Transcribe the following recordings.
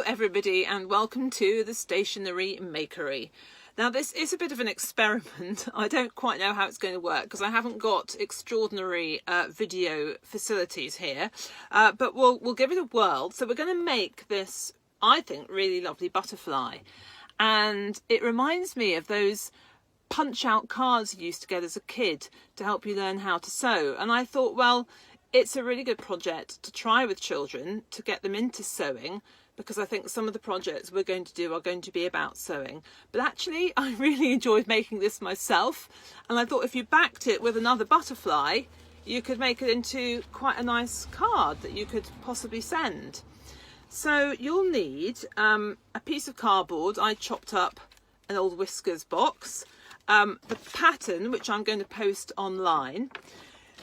everybody, and welcome to the Stationery Makery. Now this is a bit of an experiment. I don't quite know how it's going to work because I haven't got extraordinary video facilities here, but we'll give it a whirl. So we're going to make this, I think, really lovely butterfly, and it reminds me of those punch out cards you used to get as a kid to help you learn how to sew. And I thought, well, it's a really good project to try with children to get them into sewing, because I think some of the projects we're going to do are going to be about sewing. But actually, I really enjoyed making this myself, and I thought if you backed it with another butterfly, you could make it into quite a nice card that you could possibly send. So you'll need a piece of cardboard. I chopped up an old Whiskers box, the pattern, which I'm going to post online.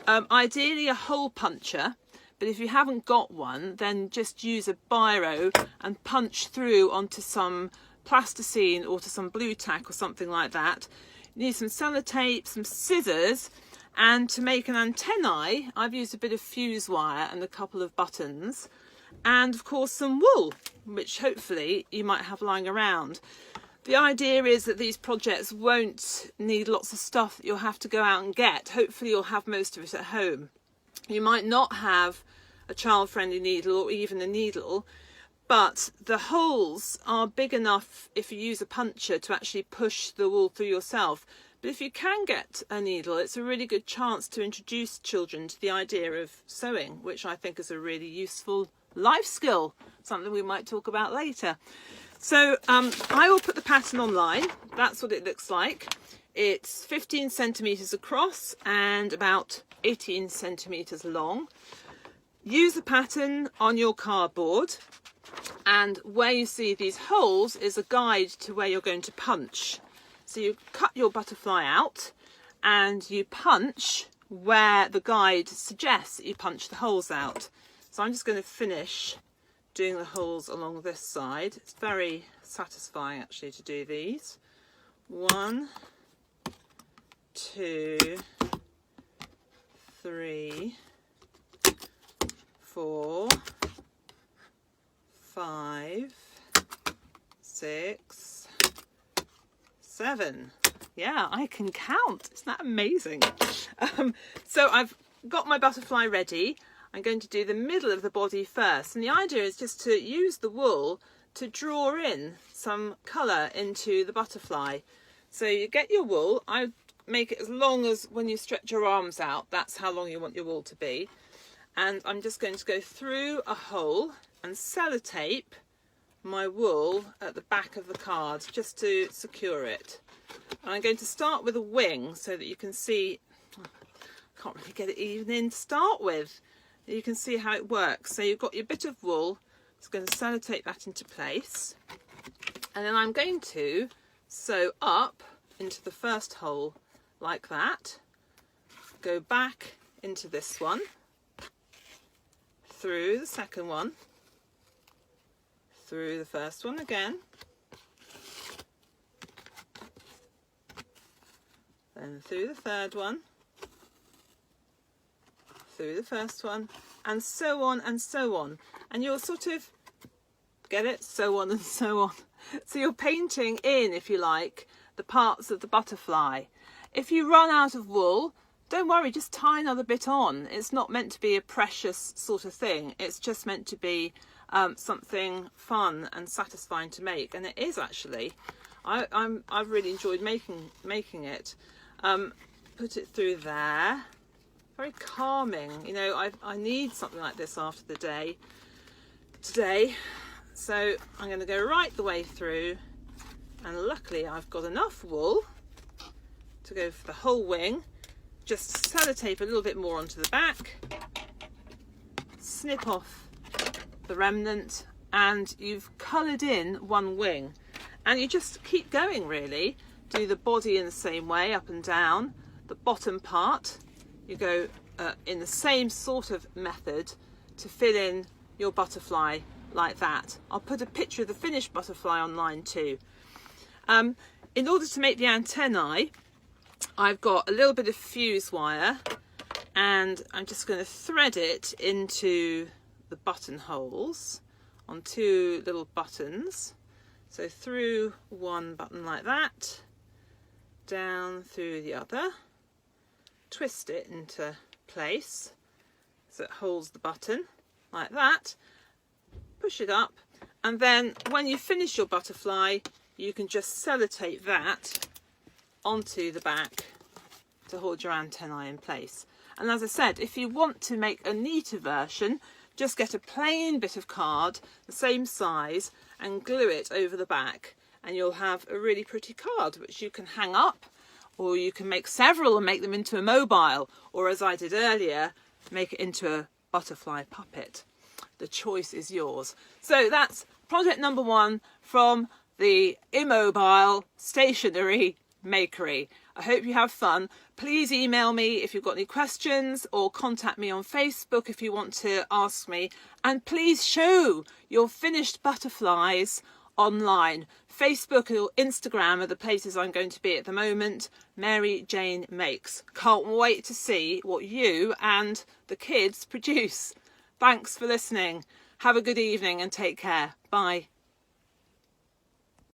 Ideally a hole puncher, but if you haven't got one, then just use a biro and punch through onto some plasticine or to some blue tack or something like that. You need some sellotape, some scissors, and to make an antennae, I've used a bit of fuse wire and a couple of buttons, and of course some wool, which hopefully you might have lying around. The idea is that these projects won't need lots of stuff that you'll have to go out and get. Hopefully you'll have most of it at home. You might not have a child-friendly needle or even a needle, but the holes are big enough if you use a puncher to actually push the wool through yourself. But if you can get a needle, it's a really good chance to introduce children to the idea of sewing, which I think is a really useful life skill, something we might talk about later. So I will put the pattern online. That's what it looks like. It's 15 centimetres across and about 18 centimetres long. Use the pattern on your cardboard, and where you see these holes is a guide to where you're going to punch. So you cut your butterfly out and you punch where the guide suggests that you punch the holes out. So I'm just going to finish doing the holes along this side. It's very satisfying actually to do these. 1, 2, 3, 4, 5, 6, 7. Yeah, I can count. Isn't that amazing? So I've got my butterfly ready. I'm going to do the middle of the body first, and the idea is just to use the wool to draw in some colour into the butterfly. So you get your wool. I make it as long as when you stretch your arms out, that's how long you want your wool to be. And I'm just going to go through a hole and sellotape my wool at the back of the card just to secure it. And I'm going to start with a wing so that you can see, I can't really get it even in to start with. You can see how it works. So you've got your bit of wool, it's going to sellotape that into place, and then I'm going to sew up into the first hole like that, go back into this one, through the second one, through the first one again, then through the third one, through the first one, and so on and so on. And you'll sort of get it, so on and so on. So you're painting in, if you like, the parts of the butterfly. If you run out of wool, don't worry, just tie another bit on. It's not meant to be a precious sort of thing. It's just meant to be something fun and satisfying to make, and it is actually. I've really enjoyed making it. Put it through there. Very calming. You know, I need something like this after the day today. So I'm going to go right the way through, and luckily I've got enough wool to go for the whole wing. Just sellotape a little bit more onto the back, snip off the remnant, and you've coloured in one wing. And you just keep going really. Do the body in the same way, up and down. The bottom part, you go in the same sort of method to fill in your butterfly like that. I'll put a picture of the finished butterfly online too. In order to make the antennae, I've got a little bit of fuse wire, and I'm just going to thread it into the buttonholes on 2 little buttons. So through one button like that, down through the other, twist it into place so it holds the button like that, push it up, and then when you finish your butterfly you can just sellotape that onto the back to hold your antennae in place. And as I said, if you want to make a neater version, just get a plain bit of card the same size and glue it over the back, and you'll have a really pretty card which you can hang up, or you can make several and make them into a mobile, or as I did earlier, make it into a butterfly puppet. The choice is yours. So that's project number 1 from the Immobile Stationery Makery. I hope you have fun. Please email me if you've got any questions, or contact me on Facebook if you want to ask me. And please show your finished butterflies online. Facebook or Instagram are the places I'm going to be at the moment. Mary Jane Makes. Can't wait to see what you and the kids produce. Thanks for listening. Have a good evening and take care. Bye.